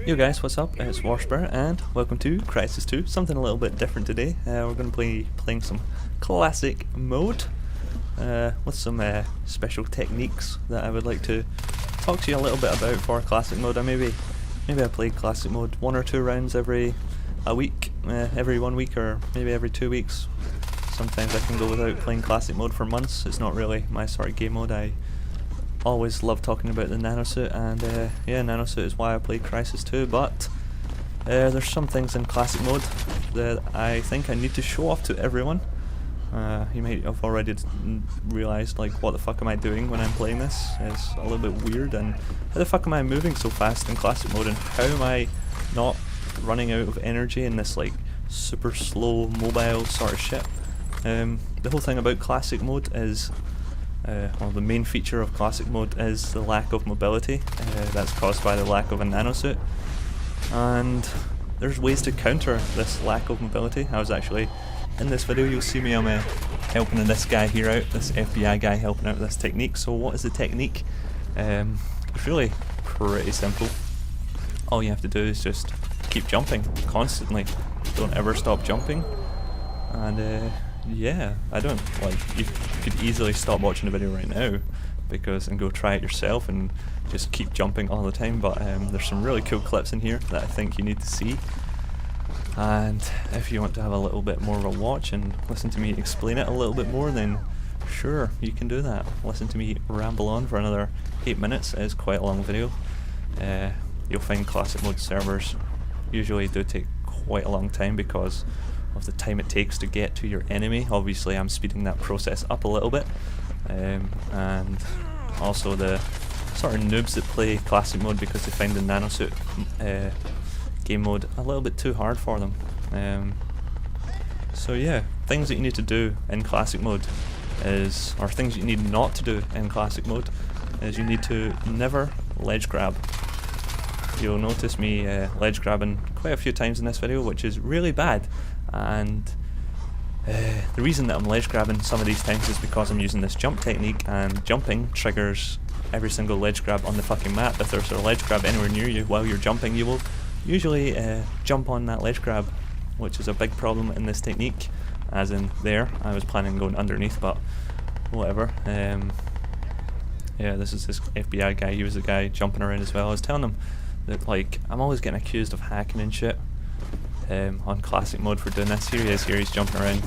Yo guys, what's up? It's Warspirit and welcome to Crisis 2. Something a little bit different today. We're going to be playing some classic mode with some special techniques that I would like to talk to you a little bit about for classic mode. Maybe I play classic mode 1 or 2 rounds every week, every 1 week or maybe every 2 weeks. Sometimes I can go without playing classic mode for months. It's not really my sort of game mode. I always love talking about the nanosuit, and yeah, nanosuit is why I play Crisis 2, but there's some things in classic mode that I think I need to show off to everyone. You might have already realised, like, what the fuck am I doing when I'm playing this? It's a little bit weird, and how the fuck am I moving so fast in classic mode, and how am I not running out of energy in this, like, super slow mobile sort of shit? The whole thing about classic mode is well, the main feature of classic mode is the lack of mobility that's caused by the lack of a nanosuit, and there's ways to counter this lack of mobility. I was actually, in this video you'll see me, I'm helping this guy here out, this FBI guy helping out with this technique. So what is the technique? It's really pretty simple. All you have to do is just keep jumping constantly, don't ever stop jumping, and yeah, I don't, like, you could easily stop watching the video right now and go try it yourself and just keep jumping all the time, but there's some really cool clips in here that I think you need to see, and if you want to have a little bit more of a watch and listen to me explain it a little bit more, then sure, you can do that. Listen to me ramble on for another 8 minutes. It is quite a long video. You'll find classic mode servers usually do take quite a long time because of the time it takes to get to your enemy. Obviously I'm speeding that process up a little bit, and also the sort of noobs that play classic mode because they find the nanosuit game mode a little bit too hard for them. So yeah, things that you need to do in classic mode is, or things you need not to do in classic mode, is you need to never ledge grab. You'll notice me ledge grabbing quite a few times in this video, which is really bad, and the reason that I'm ledge grabbing some of these times is because I'm using this jump technique, and jumping triggers every single ledge grab on the fucking map. If there's a ledge grab anywhere near you while you're jumping, you will usually jump on that ledge grab, which is a big problem in this technique, as in there. I was planning on going underneath, but whatever. Yeah, this is this FBI guy. He was the guy jumping around as well. I was telling him that, like, I'm always getting accused of hacking and shit on classic mode for doing this. Here he is, here he's jumping around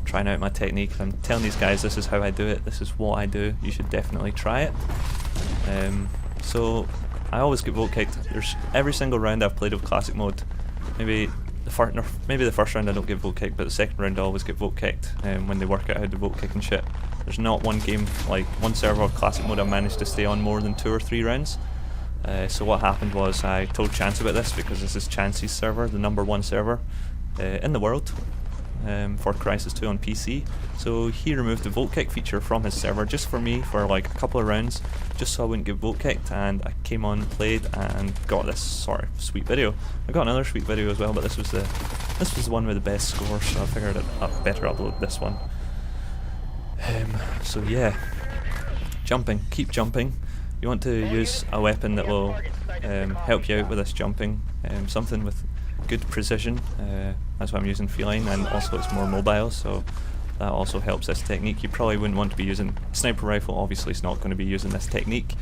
trying out my technique. I'm telling these guys this is how I do it, this is what I do, you should definitely try it. So I always get vote kicked. There's every single round I've played of classic mode, maybe the first round I don't get vote kicked, but the second round I always get vote kicked when they work out how to vote kick and shit. There's not one game, like one server of classic mode I've managed to stay on more than 2 or 3 rounds. So what happened was I told Chance about this because this is Chance's server, the #1 server in the world for Crisis 2 on PC. So he removed the vote kick feature from his server just for me for like a couple of rounds, just so I wouldn't get vote kicked, and I came on, played, and got this sort of sweet video. I got another sweet video as well, but this was the one with the best score, so I figured I'd better upload this one. So yeah, jumping, keep jumping. You want to use a weapon that will help you out with this jumping, something with good precision. That's why I'm using feline, and also it's more mobile, so that also helps this technique. You probably wouldn't want to be using sniper rifle. Obviously it's not going to be using this technique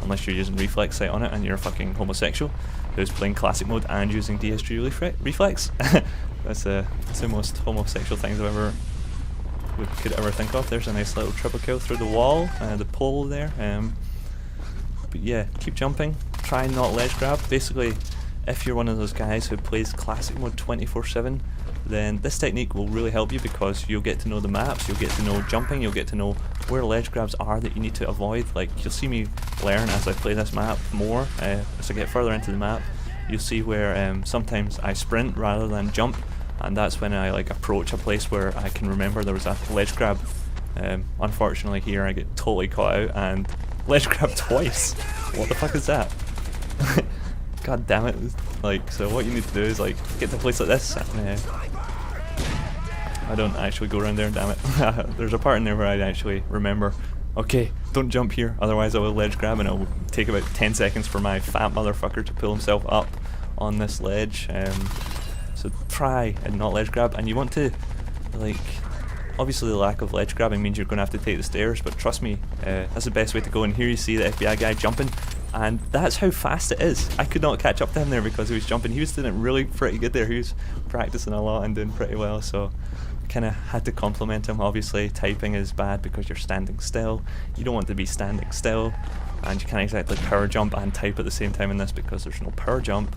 unless you're using reflex sight on it and you're a fucking homosexual who's playing classic mode and using DSG reflex. That's the most homosexual things could ever think of. There's a nice little triple kill through the wall, the pole there. But yeah, keep jumping, try and not ledge grab. Basically, if you're one of those guys who plays classic mode 24/7, then this technique will really help you because you'll get to know the maps, you'll get to know jumping, you'll get to know where ledge grabs are that you need to avoid. Like, you'll see me learn as I play this map more, as I get further into the map. You'll see where sometimes I sprint rather than jump, and that's when I like approach a place where I can remember there was a ledge grab. Unfortunately here I get totally caught out and ledge grab twice. What the fuck is that? God damn it. Like, so what you need to do is like get to a place like this, and I don't actually go around there, damn it. There's a part in there where I actually remember, okay, don't jump here, otherwise I will ledge grab and it'll take about 10 seconds for my fat motherfucker to pull himself up on this ledge. So try and not ledge grab, and you want to, like, obviously the lack of ledge grabbing means you're going to have to take the stairs, but trust me, that's the best way to go. And here you see the FBI guy jumping, and that's how fast it is. I could not catch up to him there because he was jumping. He was doing it really pretty good there. He was practicing a lot and doing pretty well, so kind of had to compliment him. Obviously typing is bad because you're standing still. You don't want to be standing still, and you can't exactly power jump and type at the same time in this because there's no power jump.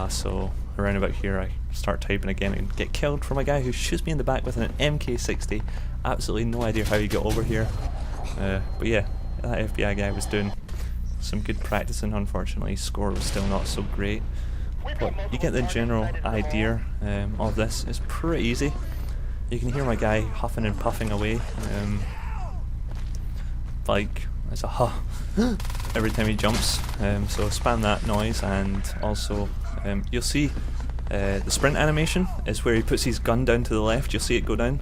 So around about here I start typing again and get killed from a guy who shoots me in the back with an MK60. Absolutely no idea how he got over here, but yeah, that FBI guy was doing some good practicing. Unfortunately his score was still not so great, but you get the general idea of this. It's pretty easy. You can hear my guy huffing and puffing away, like it's a huh every time he jumps, so spam that noise. And also you'll see the sprint animation is where he puts his gun down to the left. You'll see it go down.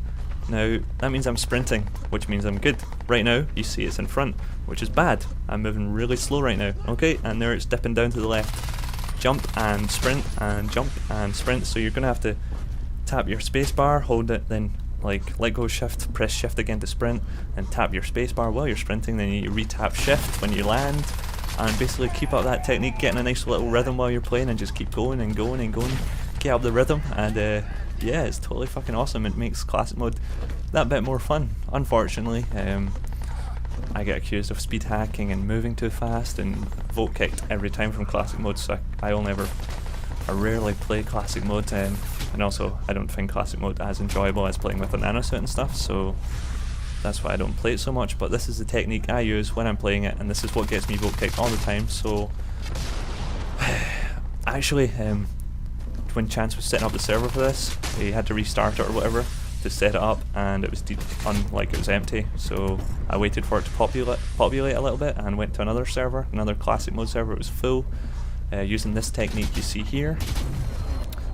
Now that means I'm sprinting, which means I'm good. Right now you see it's in front, which is bad. I'm moving really slow right now. Okay, and there it's dipping down to the left. Jump and sprint and jump and sprint. So you're gonna have to tap your space bar, hold it, then like let go shift, press shift again to sprint, and tap your space bar while you're sprinting. Then you re-tap shift when you land, and basically keep up that technique, getting a nice little rhythm while you're playing, and just keep going and going and going, get up the rhythm. And yeah, it's totally fucking awesome. It makes classic mode that bit more fun. Unfortunately, I get accused of speed hacking and moving too fast and vote kicked every time from classic mode, so I rarely play classic mode, and also I don't find classic mode as enjoyable as playing with a nanosuit and stuff, so that's why I don't play it so much. But this is the technique I use when I'm playing it, and this is what gets me vote kicked all the time. So actually, when Chance was setting up the server for this, he had to restart it or whatever to set it up, and it was it was empty, so I waited for it to populate a little bit and went to another server, another classic mode server. It was full, using this technique you see here.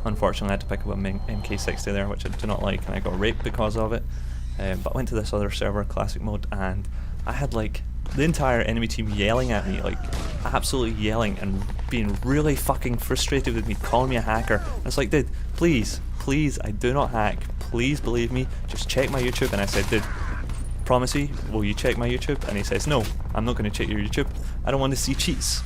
Unfortunately I had to pick up a MK60 there, which I do not like, and I got raped because of it. But I went to this other server, classic mode, and I had like the entire enemy team yelling at me, like absolutely yelling and being really fucking frustrated with me, calling me a hacker. And it's like, dude, please, I do not hack. Please believe me, just check my YouTube. And I said, dude, promise you, will you check my YouTube? And he says, no, I'm not going to check your YouTube. I don't want to see cheats.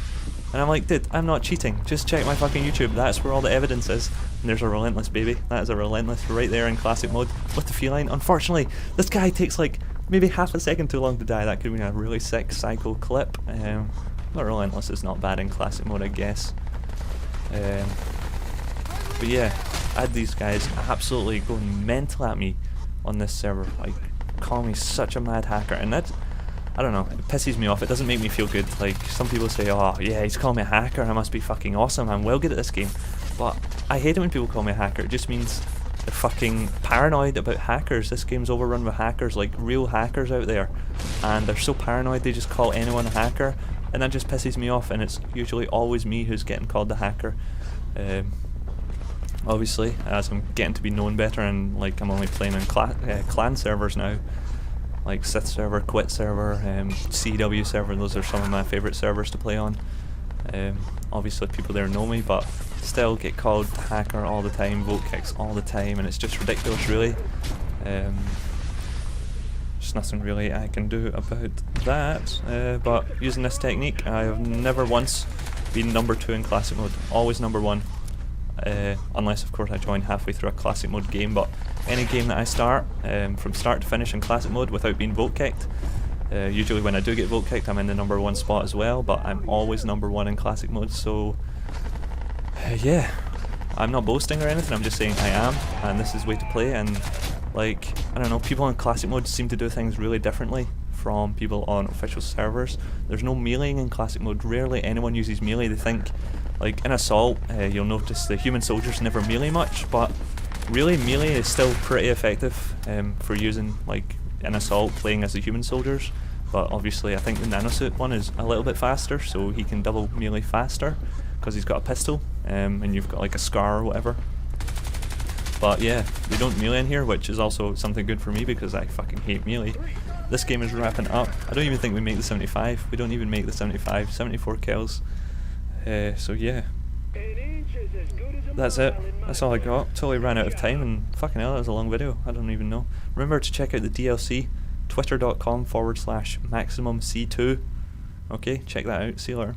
And I'm like, dude, I'm not cheating. Just check my fucking YouTube. That's where all the evidence is. And there's a relentless, baby. That is a relentless right there in classic mode with the feline. Unfortunately, this guy takes like maybe half a second too long to die. That could have been a really sick cycle clip. But relentless is not bad in classic mode, I guess. But yeah, I had these guys absolutely going mental at me on this server, like calling me such a mad hacker, and that, I don't know, it pisses me off. It doesn't make me feel good. Like, some people say, oh yeah, he's calling me a hacker, I must be fucking awesome, I'm well good at this game. But I hate it when people call me a hacker. It just means they're fucking paranoid about hackers. This game's overrun with hackers, like real hackers out there, and they're so paranoid they just call anyone a hacker, and that just pisses me off, and it's usually always me who's getting called a hacker. Obviously, as I'm getting to be known better, and like I'm only playing in clan servers now, like Sith server, Quit server, CW server. Those are some of my favourite servers to play on. Obviously people there know me, but still get called hacker all the time, vote kicks all the time, and it's just ridiculous really. There's nothing really I can do about that, but using this technique I have never once been number 2 in classic mode, always number 1. Unless of course I join halfway through a classic mode game, but any game that I start, from start to finish in classic mode without being vote kicked, usually when I do get vote kicked I'm in the number 1 spot as well, but I'm always number 1 in classic mode. So yeah, I'm not boasting or anything, I'm just saying I am, and this is the way to play. And like, I don't know, people in classic mode seem to do things really differently from people on official servers. There's no meleeing in classic mode. Rarely anyone uses melee. They think, like in Assault, you'll notice the human soldiers never melee much, but really melee is still pretty effective for using, like in Assault, playing as the human soldiers. But obviously I think the nanosuit one is a little bit faster, so he can double melee faster because he's got a pistol, and you've got like a scar or whatever. But yeah, they don't melee in here, which is also something good for me because I fucking hate melee. This game is wrapping up. I don't even think we make the 75. We don't even make the 75. 74 kills. So yeah. that's it. That's all I got. Totally ran out of time, and fucking hell, that was a long video. I don't even know. Remember to check out the DLC, twitter.com/MaximumC2. Okay, check that out. See you later.